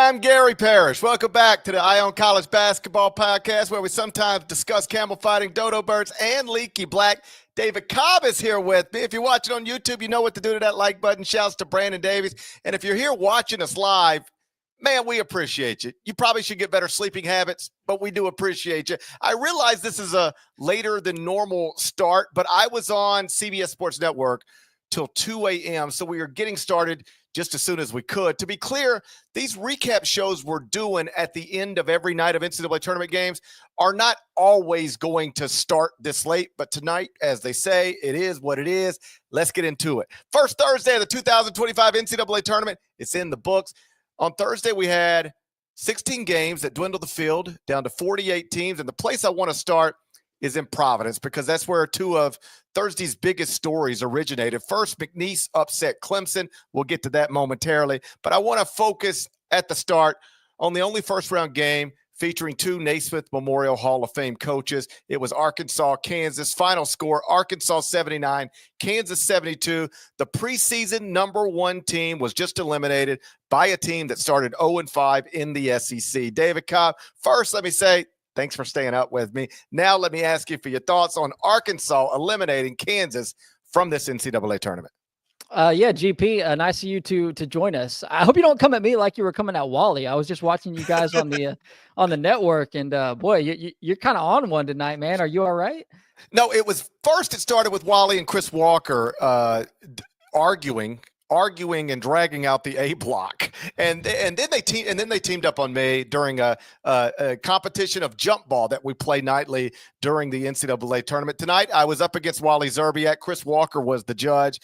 I'm Gary Parrish. Welcome back to the Eye on College Basketball Podcast, where we sometimes discuss camel fighting, dodo birds, and leaky black. David Cobb is here with me. If you're watching on YouTube, you know what to do to that like button. Shouts to Brandon Davies. And if you're here watching us live, man, we appreciate you. You probably should get better sleeping habits, but we do appreciate you. I realize this is a later than normal start, but I was on CBS Sports Network till 2 a.m., so we are getting started just as soon as we could. To be clear, these recap shows we're doing at the end of every night of NCAA tournament games are not always going to start this late, but tonight, as they say, it is what it is. Let's get into it. First Thursday of the 2025 NCAA tournament. It's in the books. On Thursday, we had 16 games that dwindled the field down to 48 teams, and the place I want to start is in Providence because that's where two of Thursday's biggest stories originated. First, McNeese upset Clemson. We'll get to that momentarily, but I want to focus at the start on the only first-round game featuring two Naismith Memorial Hall of Fame coaches. It was Arkansas-Kansas. Final score, Arkansas 79, Kansas 72. The preseason number one team was just eliminated by a team that started 0-5 in the SEC. David Cobb, first let me say, thanks for staying up with me. Now let me ask you for your thoughts on Arkansas eliminating Kansas from this NCAA tournament. Yeah, GP, nice of you to join us. I hope you don't come at me like you were coming at Wally. I was just watching you guys on the network, and boy, you're kind of on one tonight, man. Are you all right? No, it started with Wally and Chris Walker arguing and dragging out the A block, and then they teamed up on me during a competition of jump ball that we play nightly during the NCAA tournament. Tonight, I was up against Wally Zerbiak. Chris Walker was the judge.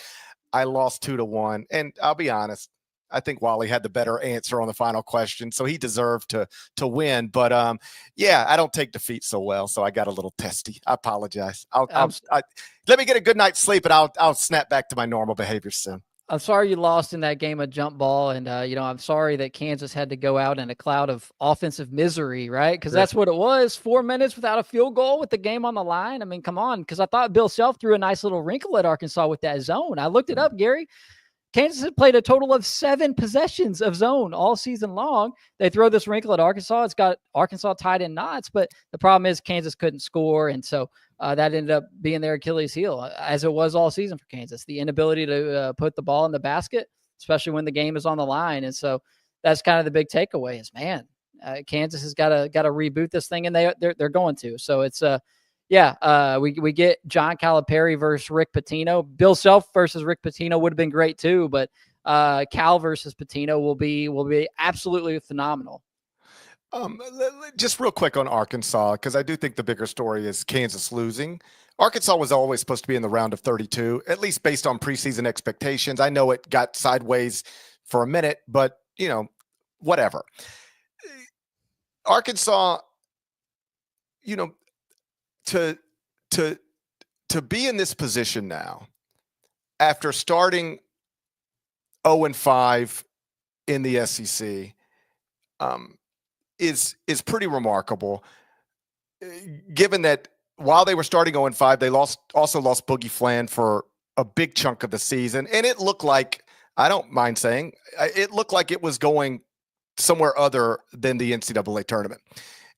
I lost 2-1, and I'll be honest, I think Wally had the better answer on the final question, so he deserved to win. But yeah, I don't take defeat so well, so I got a little testy. I apologize. Let me get a good night's sleep, and I'll snap back to my normal behavior soon. I'm sorry you lost in that game of jump ball, and I'm sorry that Kansas had to go out in a cloud of offensive misery, right? Because that's what it was. 4 minutes without a field goal with the game on the line. I mean, come on. Because I thought Bill Self threw a nice little wrinkle at Arkansas with that zone. I looked it up, Gary. Kansas had played a total of 7 possessions of zone all season long. They throw this wrinkle at Arkansas. It's got Arkansas tied in knots, but the problem is Kansas couldn't score, and so that ended up being their Achilles heel, as it was all season for Kansas. The inability to put the ball in the basket, especially when the game is on the line, and so that's kind of the big takeaway is, man, Kansas has got to reboot this thing, and they're going to. So it's we get John Calipari versus Rick Pitino. Bill Self versus Rick Pitino would have been great too, but Cal versus Pitino will be absolutely phenomenal. Just real quick on Arkansas, because I do think the bigger story is Kansas losing. Arkansas was always supposed to be in the round of 32, at least based on preseason expectations. I know it got sideways for a minute, but whatever. Arkansas, to be in this position now after starting 0-5 in the SEC is pretty remarkable, given that while they were starting 0-5, they also lost Boogie Flan for a big chunk of the season, and it looked like, I don't mind saying, it looked like it was going somewhere other than the NCAA tournament.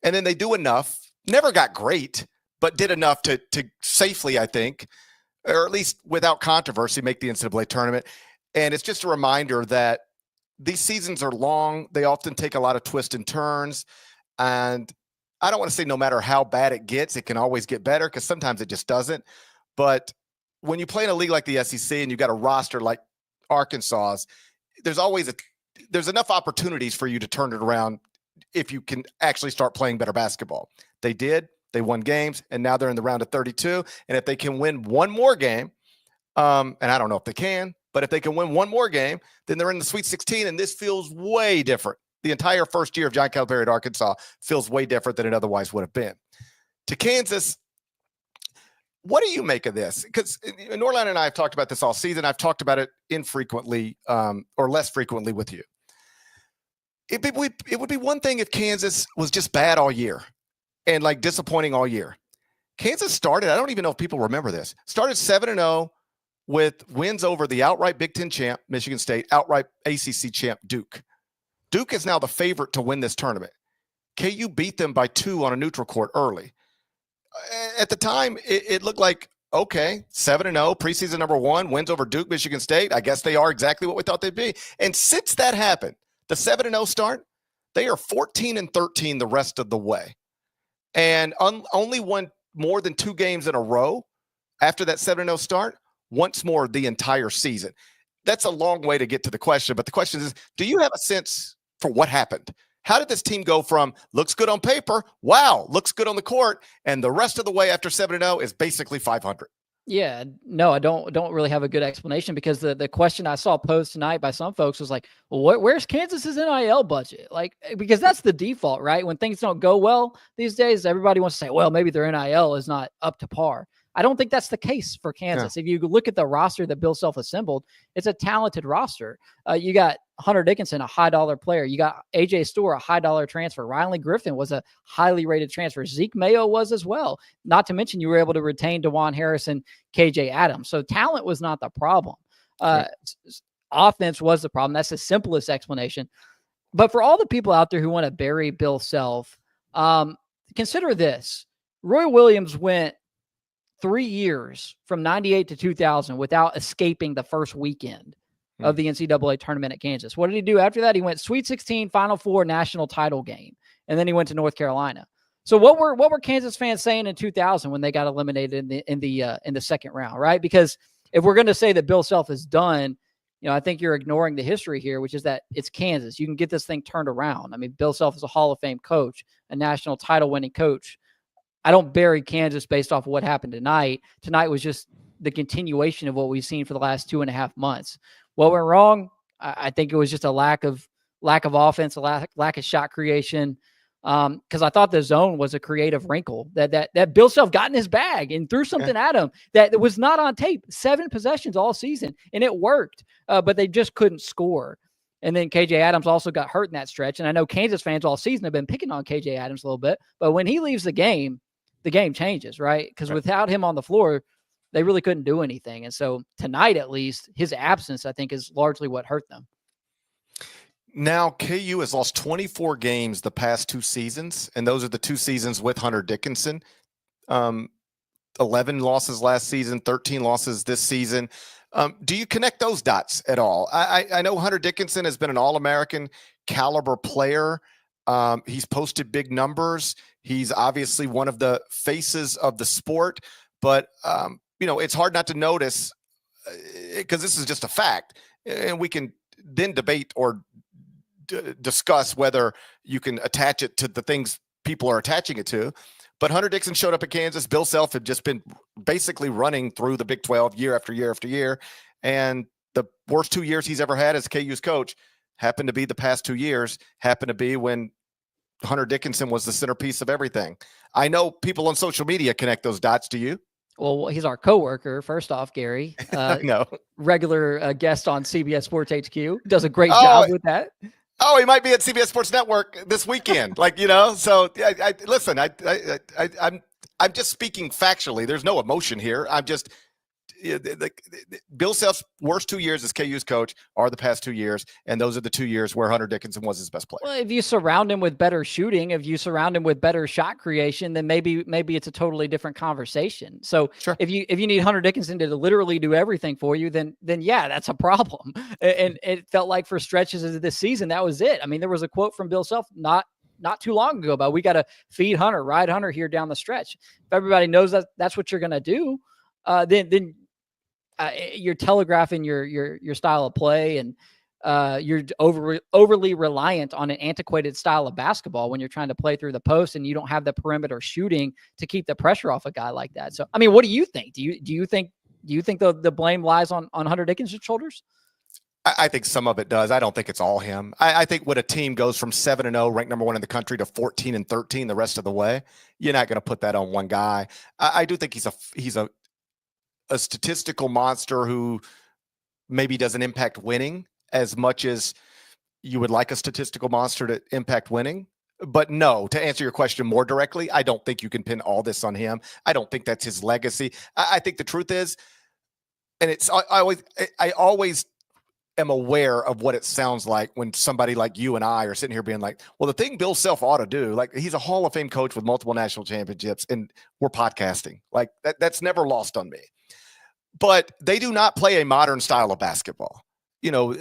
And then they do enough, never got great, but did enough to safely, I think, or at least without controversy, make the NCAA tournament. And it's just a reminder that these seasons are long. They often take a lot of twists and turns. And I don't want to say no matter how bad it gets, it can always get better, because sometimes it just doesn't. But when you play in a league like the SEC and you got a roster like Arkansas's, there's enough opportunities for you to turn it around if you can actually start playing better basketball. They did. They won games, and now they're in the round of 32. And if they can win one more game, and I don't know if they can, but if they can win one more game, then they're in the Sweet 16, and this feels way different. The entire first year of John Calipari at Arkansas feels way different than it otherwise would have been. To Kansas, what do you make of this? Because Norland and I have talked about this all season. I've talked about it infrequently or less frequently with you. It would be one thing if Kansas was just bad all year and like disappointing all year. Kansas started, I don't even know if people remember this, started 7-0 with wins over the outright Big Ten champ, Michigan State, outright ACC champ, Duke. Duke is now the favorite to win this tournament. KU beat them by 2 on a neutral court early. At the time, it looked like, okay, 7-0, preseason number 1, wins over Duke, Michigan State. I guess they are exactly what we thought they'd be. And since that happened, the 7-0 start, they are 14-13 the rest of the way. And only won more than 2 games in a row after that 7-0 start, once more the entire season. That's a long way to get to the question, but the question is, do you have a sense for what happened? How did this team go from looks good on paper, wow, looks good on the court, and the rest of the way after 7-0 is basically 500? Yeah, no, I don't really have a good explanation, because the question I saw posed tonight by some folks was like, well, where's Kansas's NIL budget? Like, because that's the default, right? When things don't go well these days, everybody wants to say, well, maybe their NIL is not up to par. I don't think that's the case for Kansas. Yeah. If you look at the roster that Bill Self assembled, it's a talented roster. You got Hunter Dickinson, a high-dollar player. You got A.J. Storr, a high-dollar transfer. Riley Griffin was a highly rated transfer. Zeke Mayo was as well. Not to mention you were able to retain DeJuan Harris and KJ Adams. So talent was not the problem. Right. Offense was the problem. That's the simplest explanation. But for all the people out there who want to bury Bill Self, consider this. Roy Williams went 3 years from 98 to 2000 without escaping the first weekend of the NCAA tournament at Kansas. What did he do after that? He went Sweet 16, Final Four, national title game, and then he went to North Carolina. So what were Kansas fans saying in 2000 when they got eliminated in the second round, right? Because if we're going to say that Bill Self is done, I think you're ignoring the history here, which is that it's Kansas. You can get this thing turned around. I mean, Bill Self is a Hall of Fame coach, a national title winning coach. I don't bury Kansas based off of what happened tonight. Tonight was just the continuation of what we've seen for the last 2.5 months. What went wrong? I think it was just a lack of offense, a lack of shot creation. Because I thought the zone was a creative wrinkle that Bill Self got in his bag and threw something at him that was not on tape. 7 possessions all season, and it worked, but they just couldn't score. And then KJ Adams also got hurt in that stretch. And I know Kansas fans all season have been picking on KJ Adams a little bit, but when he leaves the game changes, right? Because without him on the floor, they really couldn't do anything. And so tonight, at least, his absence, I think, is largely what hurt them. Now, KU has lost 24 games the past 2 seasons, and those are the 2 seasons with Hunter Dickinson. 11 losses last season, 13 losses this season. Do you connect those dots at all? I know Hunter Dickinson has been an All-American caliber player. He's posted big numbers. He's obviously one of the faces of the sport, but it's hard not to notice, because this is just a fact, and we can then debate or discuss whether you can attach it to the things people are attaching it to. But Hunter Dickinson showed up at Kansas. Bill Self had just been basically running through the Big 12 year after year after year, and the worst 2 years he's ever had as KU's coach happened to be the past 2 years, happened to be when Hunter Dickinson was the centerpiece of everything. I know people on social media connect those dots. Do you? Well, he's our coworker, first off, Gary. No. Regular guest on CBS Sports HQ. Does a great job with that. Oh, he might be at CBS Sports Network this weekend. So listen, I'm just speaking factually. There's no emotion here. I'm just Bill Self's worst 2 years as KU's coach are the past 2 years, and those are the 2 years where Hunter Dickinson was his best player. Well, if you surround him with better shooting, if you surround him with better shot creation, then maybe it's a totally different conversation. So sure. If you need Hunter Dickinson to literally do everything for you, then yeah, that's a problem. And it felt like for stretches of this season, that was it. I mean, there was a quote from Bill Self not too long ago about, we got to feed Hunter, ride Hunter here down the stretch. If everybody knows that that's what you're going to do, then you're telegraphing your style of play, and you're overly reliant on an antiquated style of basketball when you're trying to play through the post and you don't have the perimeter shooting to keep the pressure off a guy like that. So, I mean, what do you think? Do you think the blame lies on Hunter Dickinson's shoulders? I think some of it does. I don't think it's all him. I think when a team goes from 7-0, ranked number 1 in the country, to 14-13 the rest of the way, you're not going to put that on one guy. I do think he's a statistical monster who maybe doesn't impact winning as much as you would like a statistical monster to impact winning. But no, to answer your question more directly, I don't think you can pin all this on him. I don't think that's his legacy. I think the truth is, and I always am aware of what it sounds like when somebody like you and I are sitting here being like, well, the thing Bill Self ought to do, like he's a Hall of Fame coach with multiple national championships, and we're podcasting. Like that's never lost on me. But they do not play a modern style of basketball. You know,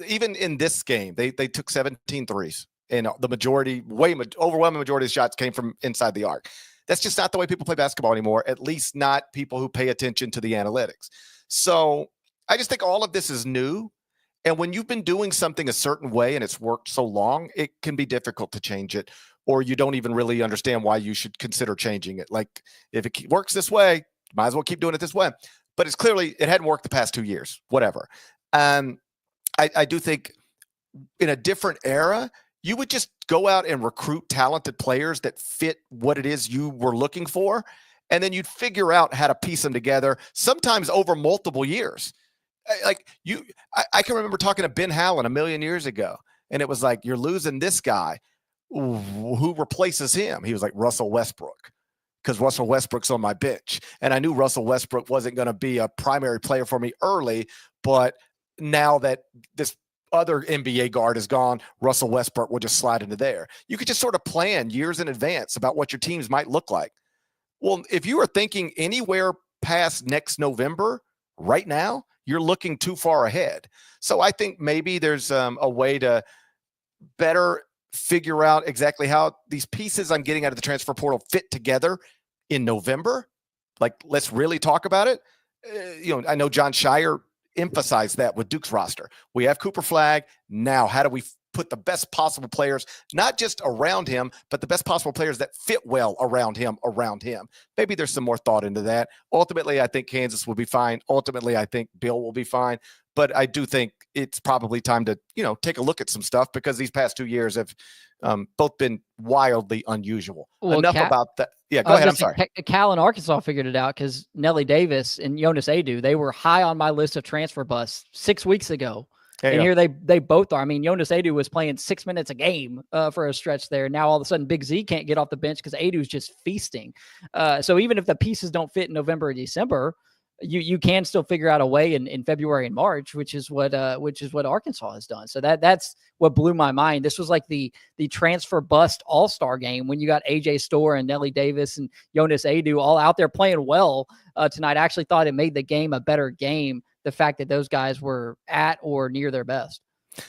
even in this game, they took 17 threes, and the majority, overwhelming majority of shots came from inside the arc. That's just not the way people play basketball anymore, at least not people who pay attention to the analytics. So I just think all of this is new. And when you've been doing something a certain way and it's worked so long, it can be difficult to change it, or you don't even really understand why you should consider changing it. Like if it works this way, might as well keep doing it this way. But it's clearly, it hadn't worked the past 2 years, whatever. I do think in a different era, you would just go out and recruit talented players that fit what it is you were looking for. And then you'd figure out how to piece them together, sometimes over multiple years. Like I can remember talking to Ben Howland a million years ago, and it was like, you're losing this guy. Who replaces him? He was like, Russell Westbrook, because Russell Westbrook's on my bench. And I knew Russell Westbrook wasn't going to be a primary player for me early, but now that this other NBA guard is gone, Russell Westbrook will just slide into there. You could just sort of plan years in advance about what your teams might look like. Well, if you are thinking anywhere past next November, right now, you're looking too far ahead. So I think maybe there's a way to better figure out exactly how these pieces I'm getting out of the transfer portal fit together in November. Like, let's really talk about it. I know John Shire emphasized that with Duke's roster. We have Cooper Flagg. Now, how do we put the best possible players, not just around him, but the best possible players that fit well around him? Maybe there's some more thought into that. Ultimately, I think Kansas will be fine. Ultimately, I think Bill will be fine. But I do think it's probably time to, take a look at some stuff, because these past 2 years have both been wildly unusual. Well, Enough about that. Yeah, go ahead. I'm sorry. Cal and Arkansas figured it out, because Nelly Davis and Jonas Adu, they were high on my list of transfer busts 6 weeks ago. And here they both are. I mean, Jonas Adu was playing 6 minutes a game for a stretch there. Now all of a sudden Big Z can't get off the bench because Adu's just feasting. So even if the pieces don't fit in November or December, you can still figure out a way in February and March, which is what Arkansas has done. So that's what blew my mind. This was like the transfer bust all-star game when you got AJ Storr and Nelly Davis and Jonas Adu all out there playing well tonight. I actually thought it made the game a better game, the fact that those guys were at or near their best.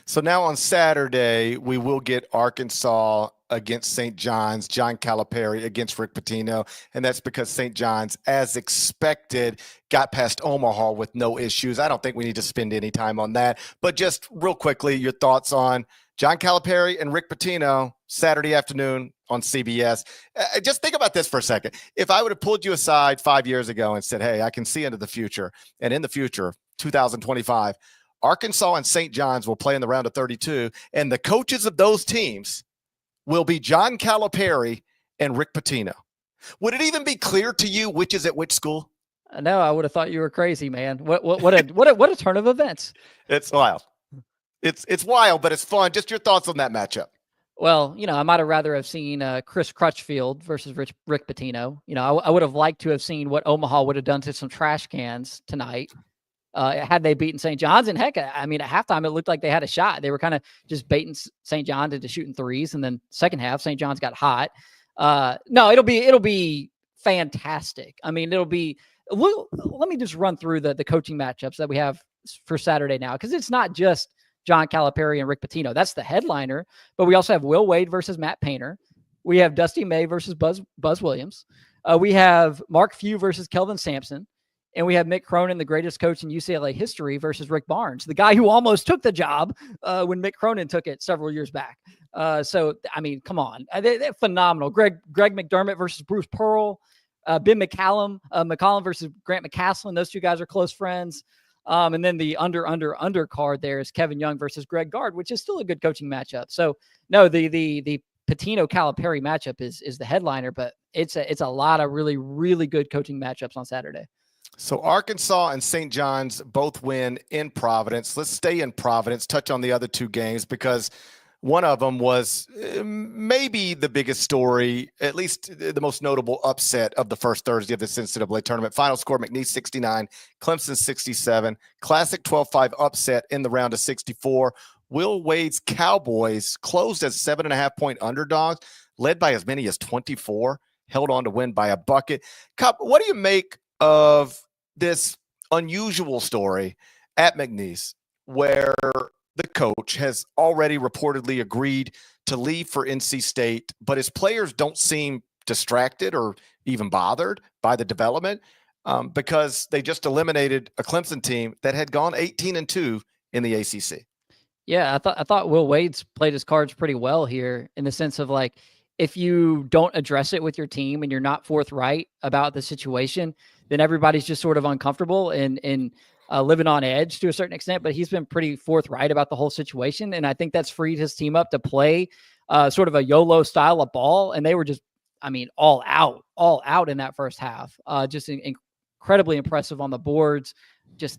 So now on Saturday, we will get Arkansas against St. John's, John Calipari against Rick Pitino. And that's because St. John's, as expected, got past Omaha with no issues. I don't think we need to spend any time on that. But just real quickly, your thoughts on John Calipari and Rick Pitino Saturday afternoon on CBS. Just think about this for a second. If I would have pulled you aside 5 years ago and said, hey, I can see into the future, and in the future, 2025, Arkansas and St. John's will play in the round of 32, and the coaches of those teams will be John Calipari and Rick Pitino, would it even be clear to you which is at which school? No, I would have thought you were crazy, man. What a turn of events. It's wild. It's wild, but it's fun. Just your thoughts on that matchup. Well, I might have rather have seen Chris Crutchfield versus Rick Pitino. I would have liked to have seen what Omaha would have done to some trash cans tonight. Had they beaten St. John's. And heck, I mean, at halftime, it looked like they had a shot. They were kind of just baiting St. John's into shooting threes. And then second half, St. John's got hot. No, it'll be fantastic. I mean, let me just run through the coaching matchups that we have for Saturday now, because it's not just John Calipari and Rick Pitino. That's the headliner. But we also have Will Wade versus Matt Painter. We have Dusty May versus Buzz Williams. We have Mark Few versus Kelvin Sampson. And we have Mick Cronin, the greatest coach in UCLA history, versus Rick Barnes, the guy who almost took the job when Mick Cronin took it several years back. So, I mean, come on. They're phenomenal. Greg McDermott versus Bruce Pearl. Ben McCallum versus Grant McCaslin. Those two guys are close friends. And then the under card there is Kevin Young versus Greg Gard, which is still a good coaching matchup. So, no, the Pitino Calipari matchup is the headliner, but it's a lot of really, really good coaching matchups on Saturday. So Arkansas and St. John's both win in Providence. Let's stay in Providence, touch on the other two games, because One of them was maybe the biggest story, at least the most notable upset of the first Thursday of this NCAA tournament. Final score, McNeese 69, Clemson 67. Classic 12-5 upset in the round of 64. Will Wade's Cowboys closed as 7.5-point underdogs, led by as many as 24, held on to win by a bucket. Cobb, what do you make of this unusual story at McNeese where the coach has already reportedly agreed to leave for NC State, but his players don't seem distracted or even bothered by the development because they just eliminated a Clemson team that had gone 18-2 in the ACC? Yeah, I thought Will Wade's played his cards pretty well here in the sense of like, if you don't address it with your team and you're not forthright about the situation, then everybody's just sort of uncomfortable and living on edge to a certain extent. But he's been pretty forthright about the whole situation. And I think that's freed his team up to play sort of a YOLO style of ball. And they were just, I mean, all out in that first half. Just incredibly impressive on the boards, just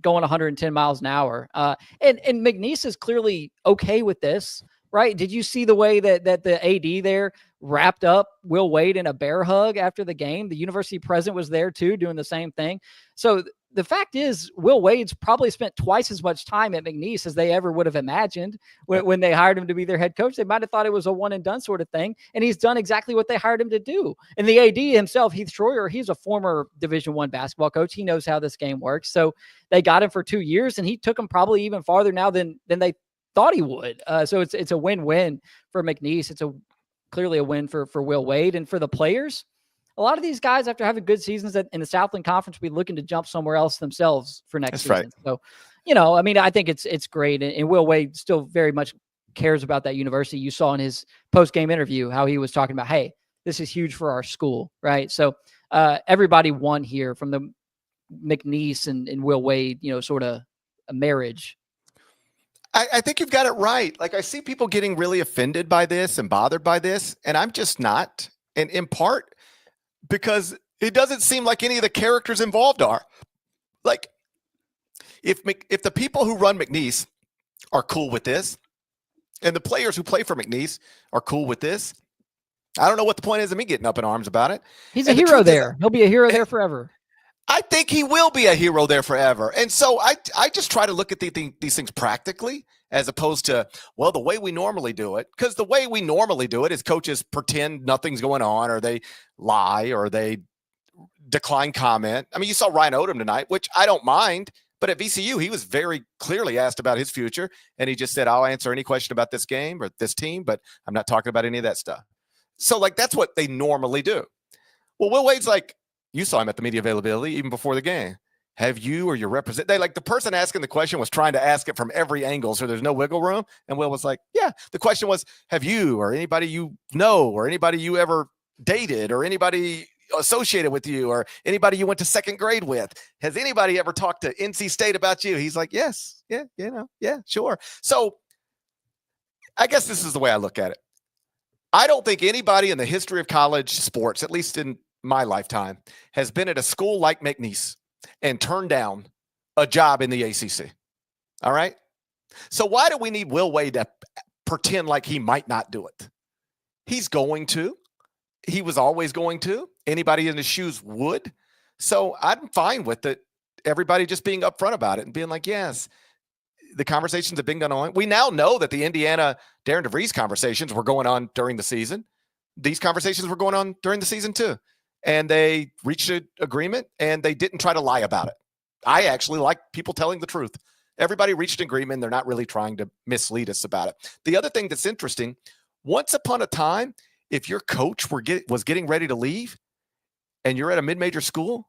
going 110 miles an hour. And McNeese is clearly okay with this, right? Did you see the way that the AD there wrapped up Will Wade in a bear hug after the game? The university president was there too, doing the same thing. So the fact is, Will Wade's probably spent twice as much time at McNeese as they ever would have imagined when they hired him to be their head coach. They might have thought it was a one and done sort of thing. And he's done exactly what they hired him to do. And the AD himself, Heath Schroyer, he's a former Division I basketball coach. He knows how this game works. So they got him for 2 years, and he took them probably even farther now than they thought he would. So it's a win-win for McNeese. It's clearly a win for Will Wade. And for the players, a lot of these guys, after having good seasons in the Southland Conference, will be looking to jump somewhere else themselves for next season. Right. So, I mean, I think it's great. And Will Wade still very much cares about that university. You saw in his post-game interview how he was talking about, hey, this is huge for our school, right? So everybody won here, from the McNeese and Will Wade, sort of a marriage. I think you've got it right. Like, I see people getting really offended by this and bothered by this, and I'm just not. And in part because it doesn't seem like any of the characters involved are. Like, if the people who run McNeese are cool with this, and the players who play for McNeese are cool with this, I don't know what the point is of me getting up in arms about it. He's a hero there. He'll be a hero there forever. I think he will be a hero there forever. And so I just try to look at these things practically, as opposed to, well, the way we normally do it. Because the way we normally do it is coaches pretend nothing's going on, or they lie, or they decline comment. I mean, you saw Ryan Odom tonight, which I don't mind. But at VCU, he was very clearly asked about his future. And he just said, I'll answer any question about this game or this team, but I'm not talking about any of that stuff. So, like, that's what they normally do. Well, Will Wade's like, you saw him at the media availability even before the game. Have you or your representative, like, the person asking the question was trying to ask it from every angle, so there's no wiggle room. And Will was like, yeah, the question was, have you or anybody you know or anybody you ever dated or anybody associated with you or anybody you went to second grade with, has anybody ever talked to NC State about you? He's like, yes, yeah, sure. So I guess this is the way I look at it. I don't think anybody in the history of college sports, at least in my lifetime, has been at a school like McNeese and turned down a job in the ACC. All right. So why do we need Will Wade to pretend like he might not do it? He's going to. He was always going to. Anybody in his shoes would. So I'm fine with it. Everybody just being upfront about it and being like, yes, the conversations have been going on. We now know that the Indiana Darren DeVries conversations were going on during the season. These conversations were going on during the season too. And they reached an agreement, and they didn't try to lie about it. I actually like people telling the truth. Everybody reached an agreement. They're not really trying to mislead us about it. The other thing that's interesting, once upon a time, if your coach was getting ready to leave and you're at a mid-major school,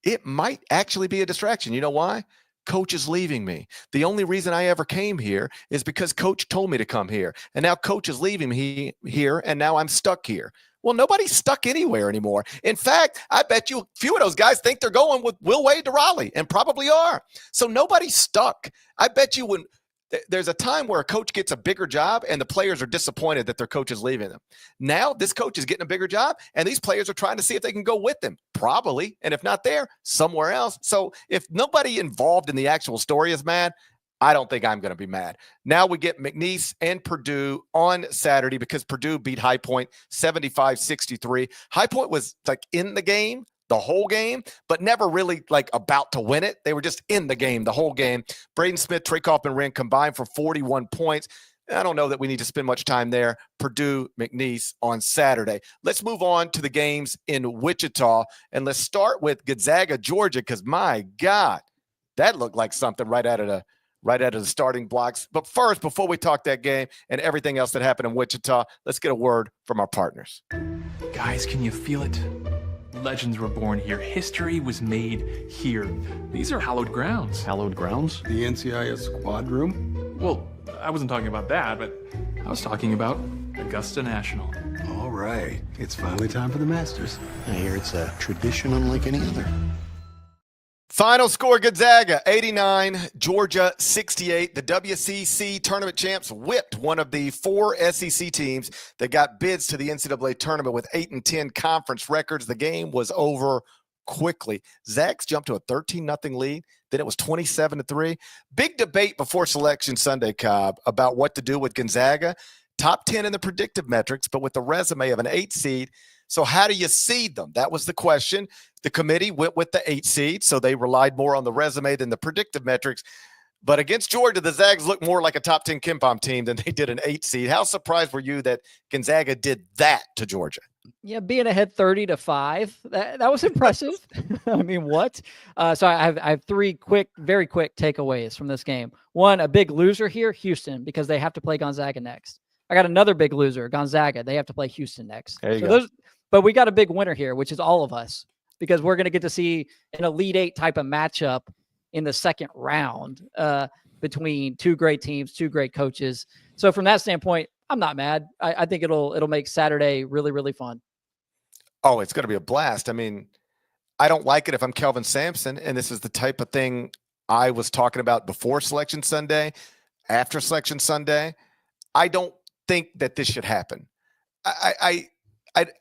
it might actually be a distraction. You know why? Coach is leaving me. The only reason I ever came here is because coach told me to come here. And now coach is leaving me here, and now I'm stuck here. Well, nobody's stuck anywhere anymore. In fact, I bet you a few of those guys think they're going with Will Wade to Raleigh, and probably are. So nobody's stuck. I bet you when there's a time where a coach gets a bigger job and the players are disappointed that their coach is leaving them. Now this coach is getting a bigger job, and these players are trying to see if they can go with him, probably. And if not there, somewhere else. So if nobody involved in the actual story is mad, I don't think I'm going to be mad. Now we get McNeese and Purdue on Saturday because Purdue beat High Point 75-63. High Point was like in the game, the whole game, but never really like about to win it. They were just in the game, the whole game. Braden Smith, Trey Kaufman-Wren combined for 41 points. I don't know that we need to spend much time there. Purdue, McNeese on Saturday. Let's move on to the games in Wichita, and let's start with Gonzaga, Georgia, because my God, that looked like something right out of the starting blocks. But first, before we talk that game and everything else that happened in Wichita, let's get a word from our partners. Guys, can you feel it? Legends were born here. History was made here. These are hallowed grounds. Hallowed grounds? The NCAA squad room? Well, I wasn't talking about that, but I was talking about Augusta National. All right. It's finally time for the Masters. I hear it's a tradition unlike any other. Final score, Gonzaga 89, Georgia 68. The WCC tournament champs whipped one of the 4 SEC teams that got bids to the NCAA tournament with 8-10 conference records. The game was over quickly. Zags jumped to a 13-0 lead. Then it was 27-3. Big debate before Selection Sunday, Cobb, about what to do with Gonzaga. Top 10 in the predictive metrics, but with the resume of an 8 seed. So how do you seed them? That was the question. The committee went with the 8 seed, so they relied more on the resume than the predictive metrics. But against Georgia, the Zags looked more like a top 10 KenPom team than they did an 8 seed. How surprised were you that Gonzaga did that to Georgia? Yeah, being ahead 30-5, that was impressive. I mean, what? So I have 3 very quick takeaways from this game. One, a big loser here, Houston, because they have to play Gonzaga next. I got another big loser, Gonzaga. They have to play Houston next. There you go. But we got a big winner here, which is all of us, because we're going to get to see an Elite 8 type of matchup in the second round between 2 great teams, 2 great coaches. So from that standpoint, I'm not mad. I think it'll make Saturday really, really fun. Oh, it's going to be a blast. I mean, I don't like it if I'm Kelvin Sampson, and this is the type of thing I was talking about before Selection Sunday, after Selection Sunday. I don't think that this should happen. I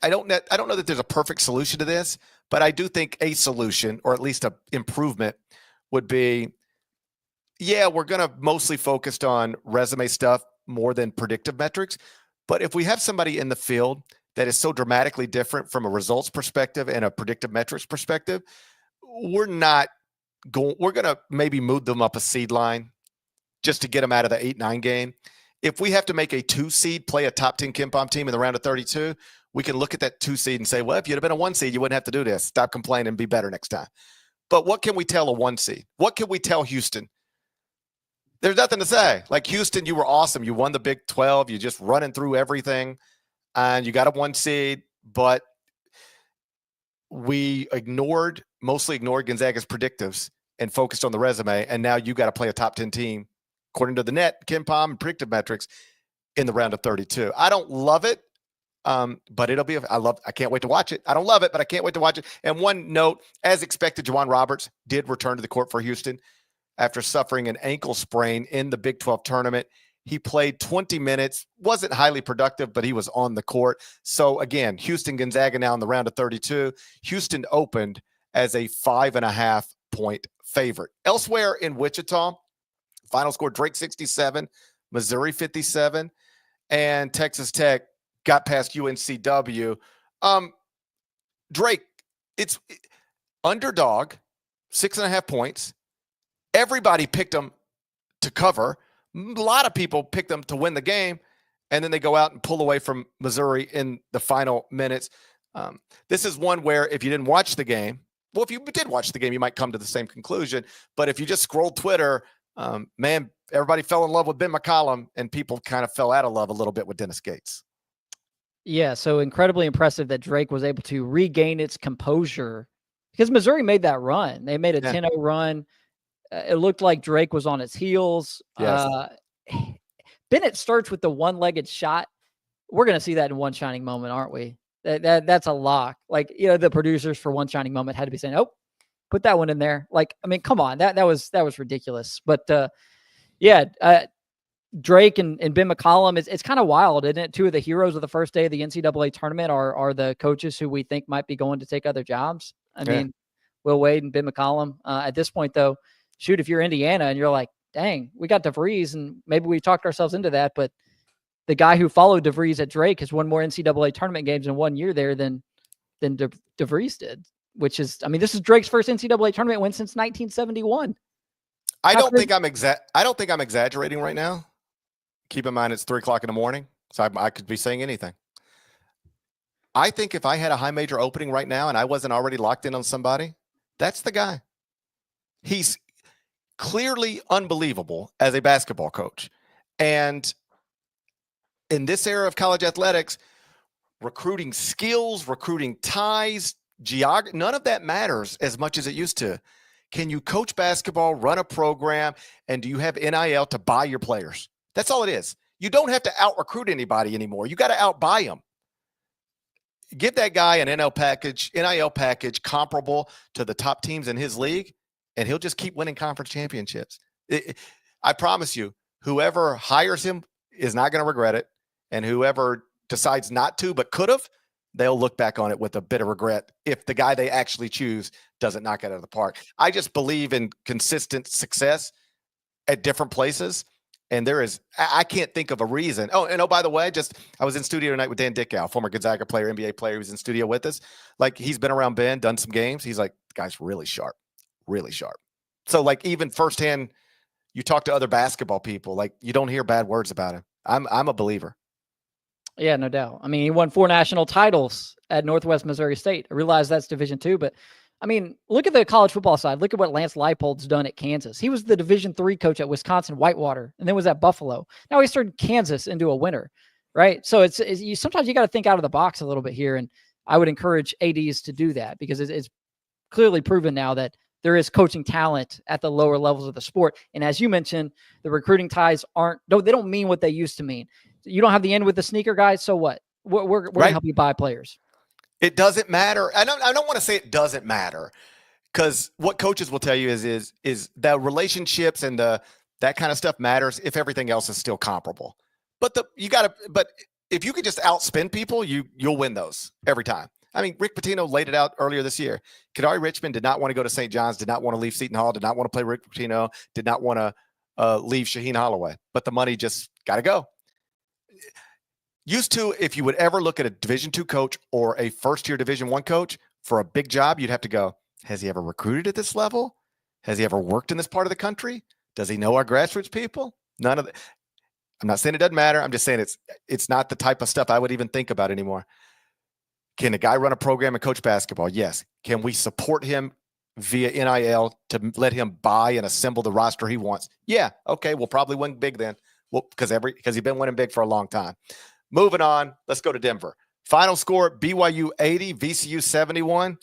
don't know that there's a perfect solution to this, but I do think a solution, or at least an improvement, would be, we're going to mostly focus on resume stuff more than predictive metrics. But if we have somebody in the field that is so dramatically different from a results perspective and a predictive metrics perspective, we're going to maybe move them up a seed line just to get them out of the 8-9 game. If we have to make a 2 seed play a top 10 KenPom team in the round of 32, we can look at that 2 seed and say, well, if you'd have been a 1 seed, you wouldn't have to do this. Stop complaining and be better next time. But what can we tell a 1 seed? What can we tell Houston? There's nothing to say. Like, Houston, you were awesome. You won the Big 12. You just running through everything. And you got a 1 seed. But we mostly ignored Gonzaga's predictives and focused on the resume. And now you got to play a top 10 team, according to the net, KenPom, and predictive metrics, in the round of 32. I don't love it. But it'll be, I can't wait to watch it. I don't love it, but I can't wait to watch it. And one note, as expected, Juwan Roberts did return to the court for Houston after suffering an ankle sprain in the Big 12 tournament. He played 20 minutes, wasn't highly productive, but he was on the court. So again, Houston, Gonzaga now in the round of 32. Houston opened as a 5.5 point favorite. Elsewhere in Wichita, final score, Drake 67, Missouri 57, and Texas Tech got past UNCW. Drake, it's underdog, 6.5 points. Everybody picked them to cover. A lot of people picked them to win the game, and then they go out and pull away from Missouri in the final minutes. This is one where if you didn't watch the game, well, if you did watch the game, you might come to the same conclusion. But if you just scrolled Twitter, man, everybody fell in love with Ben McCollum, and people kind of fell out of love a little bit with Dennis Gates. Yeah, so incredibly impressive that Drake was able to regain its composure because Missouri made that run. They made a 10-0 run. It looked like Drake was on its heels. Yes. Bennett starts with the one-legged shot. We're going to see that in One Shining Moment, aren't we? That's a lock. Like, the producers for One Shining Moment had to be saying, "Oh, put that one in there." Like, I mean, come on, that was ridiculous. But Drake and Ben McCollum, it's kind of wild, isn't it? 2 of the heroes of the first day of the NCAA tournament are the coaches who we think might be going to take other jobs. I mean, Will Wade and Ben McCollum. At this point, though, shoot, if you're Indiana and you're like, dang, we got DeVries, and maybe we talked ourselves into that, but the guy who followed DeVries at Drake has won more NCAA tournament games in 1 year there than DeVries did, which is, I mean, this is Drake's first NCAA tournament win since 1971. I don't think I'm exaggerating right now. Keep in mind, it's 3:00 in the morning, so I could be saying anything. I think if I had a high major opening right now and I wasn't already locked in on somebody, that's the guy. He's clearly unbelievable as a basketball coach. And in this era of college athletics, recruiting skills, recruiting ties, geography, none of that matters as much as it used to. Can you coach basketball, run a program, and do you have NIL to buy your players? That's all it is. You don't have to out-recruit anybody anymore. You got to out-buy them. Give that guy an NIL package comparable to the top teams in his league, and he'll just keep winning conference championships. I promise you, whoever hires him is not going to regret it, and whoever decides not to but could have, they'll look back on it with a bit of regret if the guy they actually choose doesn't knock it out of the park. I just believe in consistent success at different places. And I can't think of a reason. Oh, by the way, I was in studio tonight with Dan Dickow, former Gonzaga player, NBA player. He was in studio with us. Like, he's been around Ben, done some games. He's like, the guy's really sharp, really sharp. So, like, even firsthand, you talk to other basketball people, like, you don't hear bad words about him. I'm a believer. Yeah, no doubt. I mean, he won 4 national titles at Northwest Missouri State. I realize that's Division II, but I mean, look at the college football side. Look at what Lance Leipold's done at Kansas. He was the Division III coach at Wisconsin Whitewater, and then was at Buffalo. Now he's turned Kansas into a winner, right? So sometimes you got to think out of the box a little bit here, and I would encourage ADs to do that because it's clearly proven now that there is coaching talent at the lower levels of the sport. And as you mentioned, the recruiting ties they don't mean what they used to mean. You don't have the end with the sneaker guys, so what? We're right. Going to help you buy players. It doesn't matter. I don't want to say it doesn't matter, because what coaches will tell you is the relationships and that kind of stuff matters if everything else is still comparable. But if you could just outspend people, you'll win those every time. I mean, Rick Pitino laid it out earlier this year. Kadari Richmond did not want to go to St. John's, did not want to leave Seton Hall, did not want to play Rick Pitino, did not want to leave Shaheen Holloway. But the money just got to go. Used to, if you would ever look at a Division II coach or a first-year Division I coach for a big job, you'd have to go, has he ever recruited at this level? Has he ever worked in this part of the country? Does he know our grassroots people? None of it. I'm not saying it doesn't matter. I'm just saying it's not the type of stuff I would even think about anymore. Can a guy run a program and coach basketball? Yes. Can we support him via NIL to let him buy and assemble the roster he wants? Yeah. Okay. We'll probably win big then. Well, because he's been winning big for a long time. Moving on, let's go to Denver. Final score, BYU 80, VCU 71.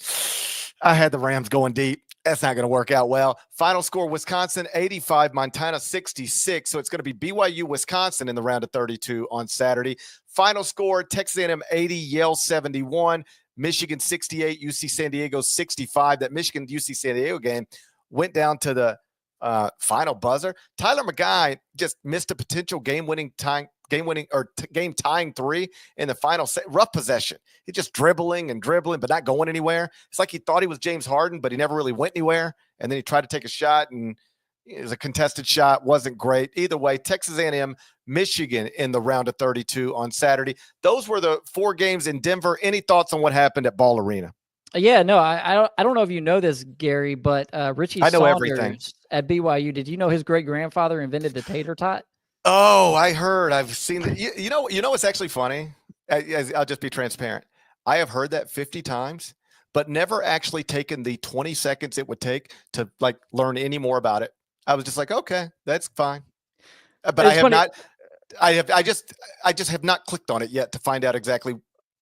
I had the Rams going deep. That's not going to work out well. Final score, Wisconsin 85, Montana 66. So it's going to be BYU, Wisconsin in the round of 32 on Saturday. Final score, Texas A&M 80, Yale 71, Michigan 68, UC San Diego 65. That Michigan-UC San Diego game went down to the final buzzer. Tyler McGuy just missed a potential game-tying 3 in the final set. Rough possession. He's just dribbling, but not going anywhere. It's like he thought he was James Harden, but he never really went anywhere. And then he tried to take a shot, and it was a contested shot. Wasn't great. Either way, Texas A&M, Michigan in the round of 32 on Saturday. Those were the 4 games in Denver. Any thoughts on what happened at Ball Arena? Yeah, no, I don't know if you know this, Gary, but Richie Saunders everything. At BYU, did you know his great-grandfather invented the tater tot? Oh, I heard. I've seen that. You know what's actually funny? I'll just be transparent. I have heard that 50 times, but never actually taken the 20 seconds it would take to like learn any more about it. I was just like, okay, that's fine. But I just have not clicked on it yet to find out exactly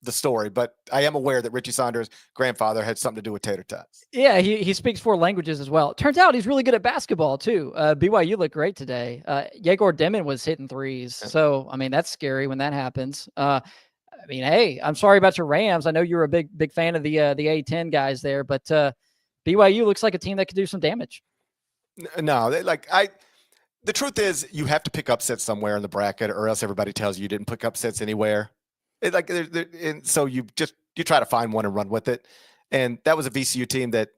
the story, but I am aware that Richie Saunders' grandfather had something to do with tater tots. Yeah, he speaks 4 languages as well. Turns out he's really good at basketball too. BYU looked great today. Yegor Demon was hitting threes. So, I mean, that's scary when that happens. I mean, hey, I'm sorry about your Rams. I know you're a big fan of the A10 guys there, but BYU looks like a team that could do some damage. No, the truth is you have to pick upsets somewhere in the bracket, or else everybody tells you didn't pick upsets anywhere. And so you try to find one and run with it. And that was a VCU team that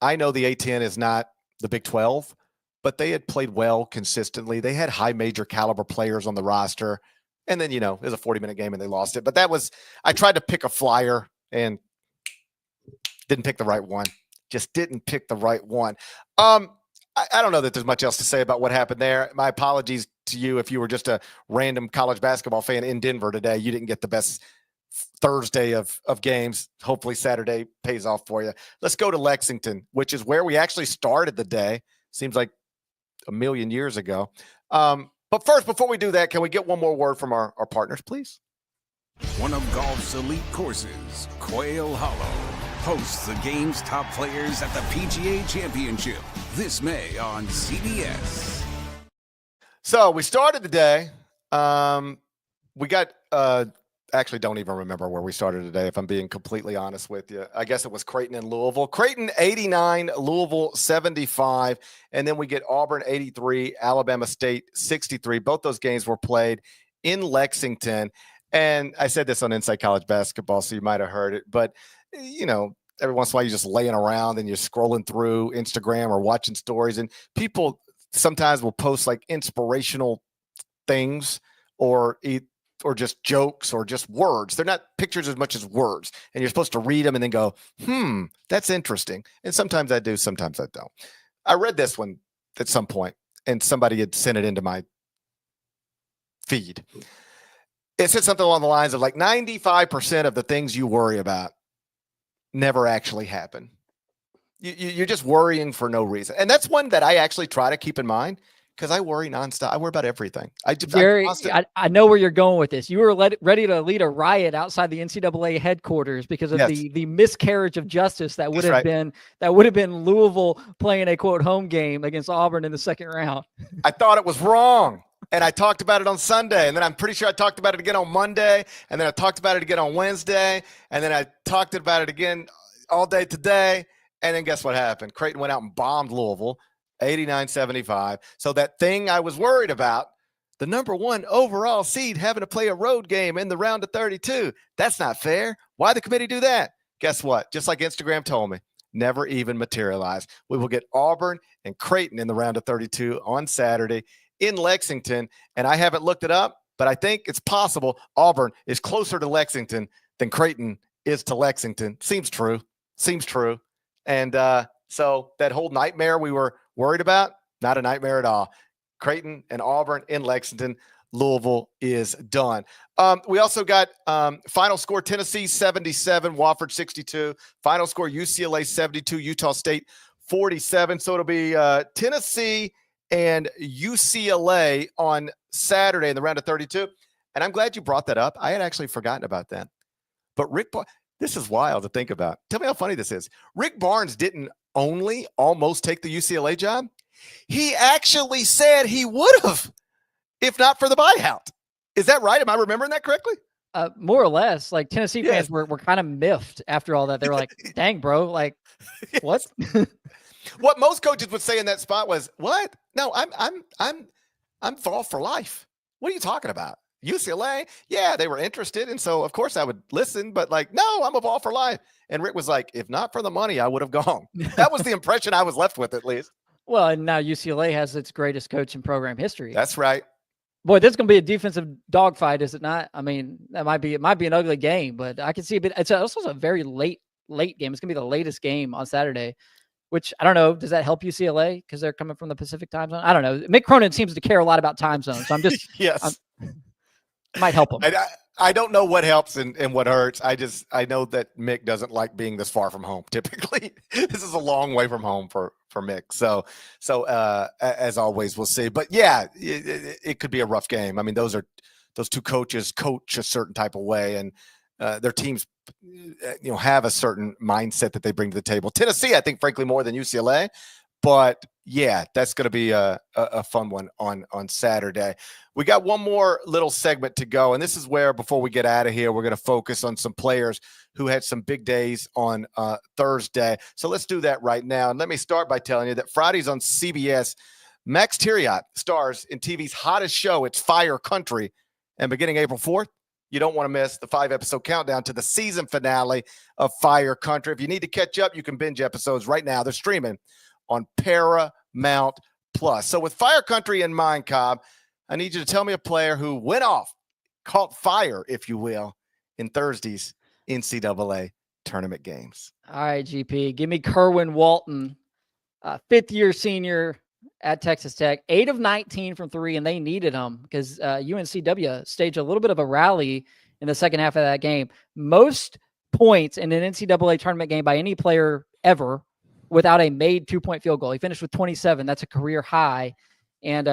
I know the A10 is not the Big 12, but they had played well consistently. They had high major caliber players on the roster. And then, it was a 40-minute game and they lost it. But I tried to pick a flyer and didn't pick the right one. Just didn't pick the right one. I don't know that there's much else to say about what happened there. My apologies to you if you were just a random college basketball fan in Denver today. You didn't get the best Thursday of games. Hopefully Saturday pays off for you. Let's go to Lexington, which is where we actually started the day. Seems like a million years ago. But first, before we do that, can we get one more word from our partners, please? One of golf's elite courses, Quail Hollow, hosts the game's top players at the PGA Championship this May on CBS. So we started the day. We got actually don't even remember where we started today, if I'm being completely honest with you. I guess it was Creighton and Louisville. Creighton 89, Louisville 75, and then we get Auburn 83, Alabama State 63. Both those games were played in Lexington. And I said this on Inside College Basketball, so you might have heard it. But, every once in a while you're just laying around and you're scrolling through Instagram or watching stories, and people sometimes will post like inspirational things or just jokes or just words. They're not pictures as much as words. And you're supposed to read them and then go, that's interesting. And sometimes I do, sometimes I don't. I read this one at some point and somebody had sent it into my feed. It said something along the lines of like 95% of the things you worry about never actually happen. You're just worrying for no reason. And that's one that I actually try to keep in mind, because I worry nonstop. I worry about everything. I know where you're going with this. You were ready to lead a riot outside the NCAA headquarters because of the miscarriage of justice that would have been Louisville playing a quote home game against Auburn in the second round. I thought it was wrong. And I talked about it on Sunday, and then I'm pretty sure I talked about it again on Monday, and then I talked about it again on Wednesday, and then I talked about it again all day today. And then guess what happened? Creighton went out and bombed Louisville 89-75. So that thing I was worried about, the number one overall seed having to play a road game in the round of 32, that's not fair. Why'd the committee do that? Guess what? Just like Instagram told me, never even materialized. We will get Auburn and Creighton in the round of 32 on Saturday in Lexington. And I haven't looked it up, but I think it's possible Auburn is closer to Lexington than Creighton is to Lexington. Seems true. And so that whole nightmare we were worried about, not a nightmare at all. Creighton and Auburn in Lexington. Louisville is done. We also got final score Tennessee 77, Wofford 62. Final score UCLA 72, Utah State 47. So it'll be Tennessee and UCLA on Saturday in the round of 32. And I'm glad you brought that up. I had actually forgotten about that. But this is wild to think about. Tell me how funny this is. Rick Barnes didn't only almost take the UCLA job. He actually said he would have, if not for the buyout. Is that right? Am I remembering that correctly? More or less. Like Tennessee fans were kind of miffed after all that. They were like, dang, bro, like, what? What most coaches would say in that spot was, "What? No, I'm Vol for life. What are you talking about? UCLA? Yeah, they were interested, and so of course I would listen. But like, no, I'm a Vol for life." And Rick was like, "If not for the money, I would have gone." That was the impression I was left with, at least. Well, and now UCLA has its greatest coach in program history. That's right. Boy, this is going to be a defensive dogfight, is it not? I mean, it might be an ugly game, but I can see it. It's also a very late game. It's going to be the latest game on Saturday. Which, I don't know, does that help UCLA because they're coming from the Pacific time zone? I don't know. Mick Cronin seems to care a lot about time zones, so I'm just yes, might help him. I don't know what helps and what hurts. I know that Mick doesn't like being this far from home. Typically, this is a long way from home for Mick. So as always, we'll see. But yeah, it could be a rough game. I mean, those two coaches coach a certain type of way, and their teams have a certain mindset that they bring to the table. Tennessee, I think, frankly, more than UCLA. But yeah, that's going to be a fun one on Saturday. We got one more little segment to go, and this is where, before we get out of here, we're going to focus on some players who had some big days on Thursday. So let's do that right now. And let me start by telling you that Fridays on CBS, Max Tiriot stars in TV's hottest show, It's Fire Country. And beginning April 4th, you don't want to miss the 5-episode countdown to the season finale of Fire Country. If you need to catch up, you can binge episodes right now. They're streaming on Paramount plus. So with Fire Country in mind, Cobb, I need you to tell me a player who went off, caught fire, if you will, in Thursday's NCAA tournament games. All right, GP, give me Kerwin Walton, fifth-year senior at Texas Tech, 8 of 19 from three, and they needed him because UNCW staged a little bit of a rally in the second half of that game. Most points in an NCAA tournament game by any player ever without a made 2-point field goal. He finished with 27. That's a career high, and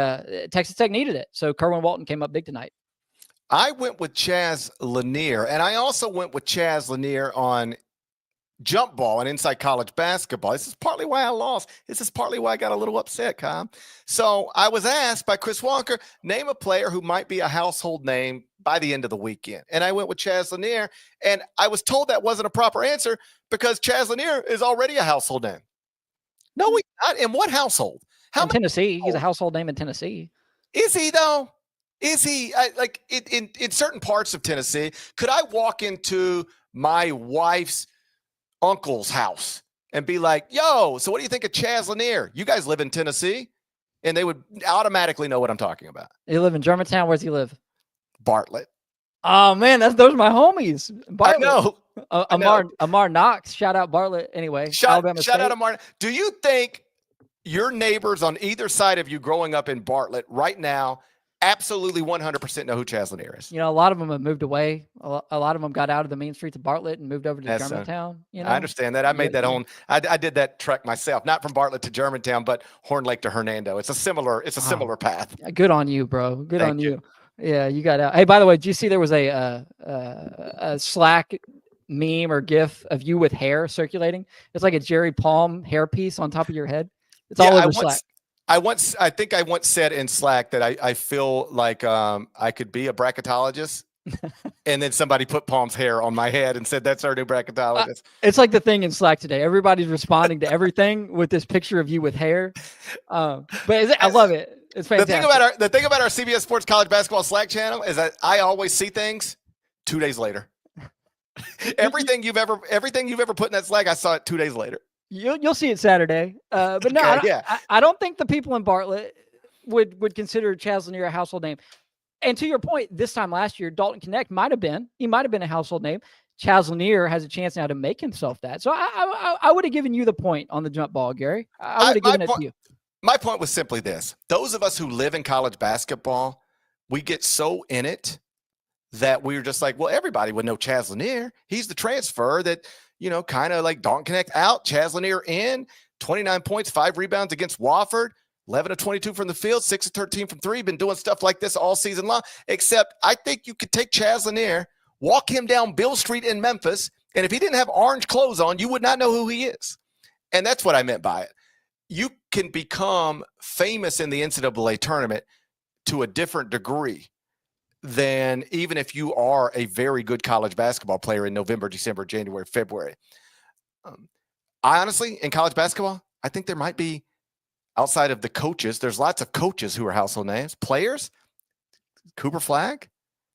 Texas Tech needed it. So Kerwin Walton came up big tonight. I went with Chaz Lanier, and I also went with Chaz Lanier on jump ball and inside college basketball. This is partly why I lost. This is partly why I got a little upset, Cobb. So I was asked by Chris Walker, name a player who might be a household name by the end of the weekend. And I went with Chaz Lanier, and I was told that wasn't a proper answer because Chaz Lanier is already a household name. No, he's not. In what household? In Tennessee. He's a household name in Tennessee. Is he, though? Is he? Like in certain parts of Tennessee, could I walk into my wife's uncle's house and be like, yo, so what do you think of Chaz Lanier? You guys live in Tennessee? And they would automatically know what I'm talking about. You live in Germantown. Where's he live? Bartlett. Oh, man, those are my homies. Bartlett. I know. Amar Knox. Shout out Bartlett. Anyway, shout out Amar. Do you think your neighbors on either side of you growing up in Bartlett right now absolutely 100% know who Chaz Lanier is? You know, a lot of them have moved away. A lot of them got out of the main streets of Bartlett and moved over to Germantown. You know? I understand that. I made that own. I did that trek myself, not from Bartlett to Germantown, but Horn Lake to Hernando. It's a similar path. Good on you, bro. Good on you. Yeah, you got out. Hey, by the way, did you see there was a Slack meme or GIF of you with hair circulating? It's like a Jerry Palm hairpiece on top of your head. It's all over Slack. I think I once said in Slack that I feel like I could be a bracketologist, and then somebody put Palm's hair on my head and said that's our new bracketologist. It's like the thing in Slack today. Everybody's responding to everything with this picture of you with hair. But I love it. It's fantastic. The thing about our CBS Sports College Basketball Slack channel is that I always see things 2 days later. everything you've ever put in that Slack, I saw it 2 days later. You'll see it Saturday. But no, I don't think the people in Bartlett would consider Chaz Lanier a household name. And to your point, this time last year, Dalton Connect might have been a household name. Chaz Lanier has a chance now to make himself that. So I would have given you the point on the jump ball, Gary. I would have given it to you. My point was simply this. Those of us who live in college basketball, we get so in it that we were just like, well, everybody would know Chaz Lanier. He's the transfer that, you know, kind of like Dalton Connect out, Chaz Lanier in, 29 points, 5 rebounds against Wofford, 11 of 22 from the field, 6 of 13 from three. Been doing stuff like this all season long, except I think you could take Chaz Lanier, walk him down Bill Street in Memphis, and if he didn't have orange clothes on, you would not know who he is. And that's what I meant by it. You can become famous in the NCAA tournament to a different degree than even if you are a very good college basketball player in November, December, January, February. I honestly, in college basketball, I think there might be, outside of the coaches, there's lots of coaches who are household names. Players, Cooper Flagg,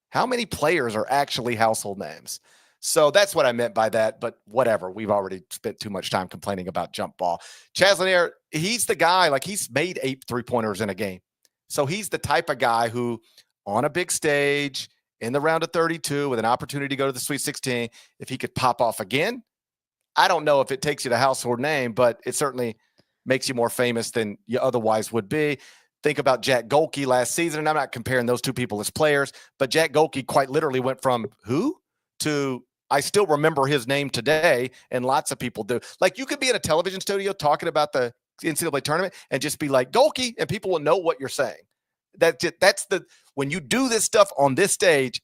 how many players are actually household names? So that's what I meant by that, but whatever. We've already spent too much time complaining about jump ball. Chaz Lanier, he's the guy, like he's made 8 3-pointers in a game. So he's the type of guy who, on a big stage, in the round of 32, with an opportunity to go to the Sweet 16, if he could pop off again, I don't know if it takes you to household name, but it certainly makes you more famous than you otherwise would be. Think about Jack Golke last season, and I'm not comparing those two people as players, but Jack Golke quite literally went from who to I still remember his name today, and lots of people do. Like, you could be in a television studio talking about the NCAA tournament and just be like, Golke, and people will know what you're saying. That's it. That's when you do this stuff on this stage,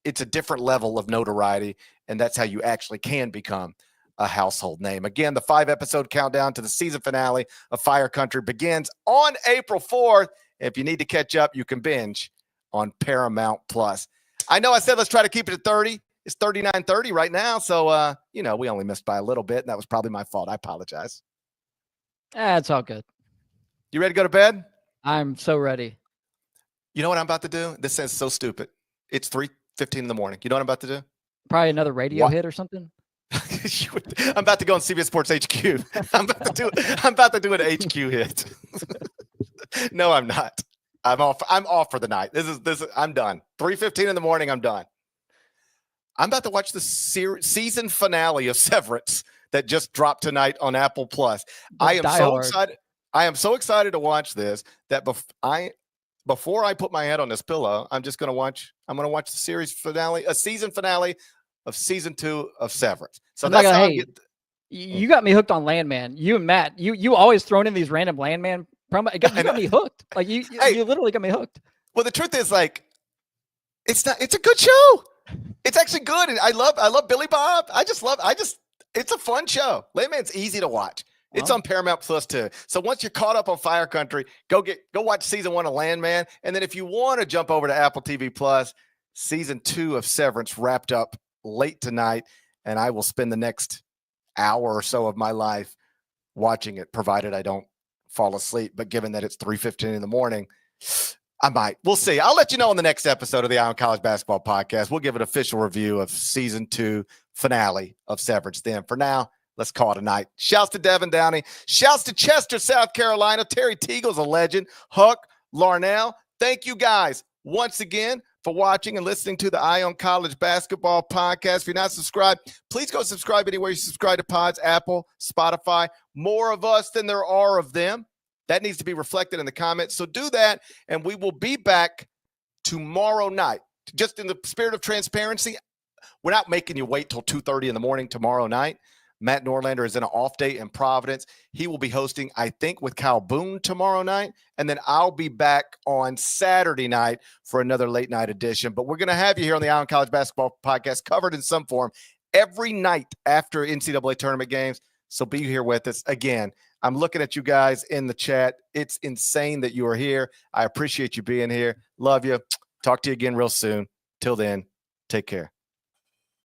it's a different level of notoriety, and that's how you actually can become a household name. Again, the 5-episode countdown to the season finale of Fire Country begins on April 4th. If you need to catch up, you can binge on Paramount Plus. I know I said let's try to keep it at 30. It's 39:30 right now, so we only missed by a little bit, and that was probably my fault. I apologize. It's all good. You ready to go to bed? I'm so ready. You know what I'm about to do? This sounds so stupid. It's 3:15 in the morning. You know what I'm about to do? Probably another radio hit or something. I'm about to go on CBS Sports HQ. I'm about to do an HQ hit. No, I'm not. I'm off for the night. This is. I'm done. 3:15 in the morning. I'm done. I'm about to watch the season finale of Severance that just dropped tonight on Apple Plus. I am so excited. I am so excited to watch this that before I put my head on this pillow, I'm going to watch the series finale, a season finale of season 2 of Severance. So that's how you got me hooked on Landman. You and Matt, you always thrown in these random Landman promo. You got me hooked. Like you literally got me hooked. Well, the truth is, like, it's a good show. It's actually good, and I love Billy Bob. It's a fun show. Landman's easy to watch. It's on Paramount Plus too. So once you're caught up on Fire Country, go watch season 1 of Landman, and then if you want to jump over to Apple TV Plus, season 2 of Severance wrapped up late tonight, and I will spend the next hour or so of my life watching it, provided I don't fall asleep. But given that it's 3:15 in the morning, I might. We'll see. I'll let you know on the next episode of the Eye on College Basketball Podcast. We'll give an official review of season 2 finale of Severance then. For now, let's call it a night. Shouts to Devin Downey. Shouts to Chester, South Carolina. Terry Teagle's a legend. Huck, Larnell. Thank you guys once again for watching and listening to the Eye on College Basketball Podcast. If you're not subscribed, please go subscribe anywhere you subscribe to pods, Apple, Spotify. More of us than there are of them. That needs to be reflected in the comments. So do that, and we will be back tomorrow night. Just in the spirit of transparency, we're not making you wait till 2:30 in the morning tomorrow night. Matt Norlander is in an off day in Providence. He will be hosting, I think, with Kyle Boone tomorrow night. And then I'll be back on Saturday night for another late night edition. But we're going to have you here on the Eye on College Basketball Podcast covered in some form every night after NCAA tournament games. So be here with us. Again, I'm looking at you guys in the chat. It's insane that you are here. I appreciate you being here. Love you. Talk to you again real soon. Till then, take care.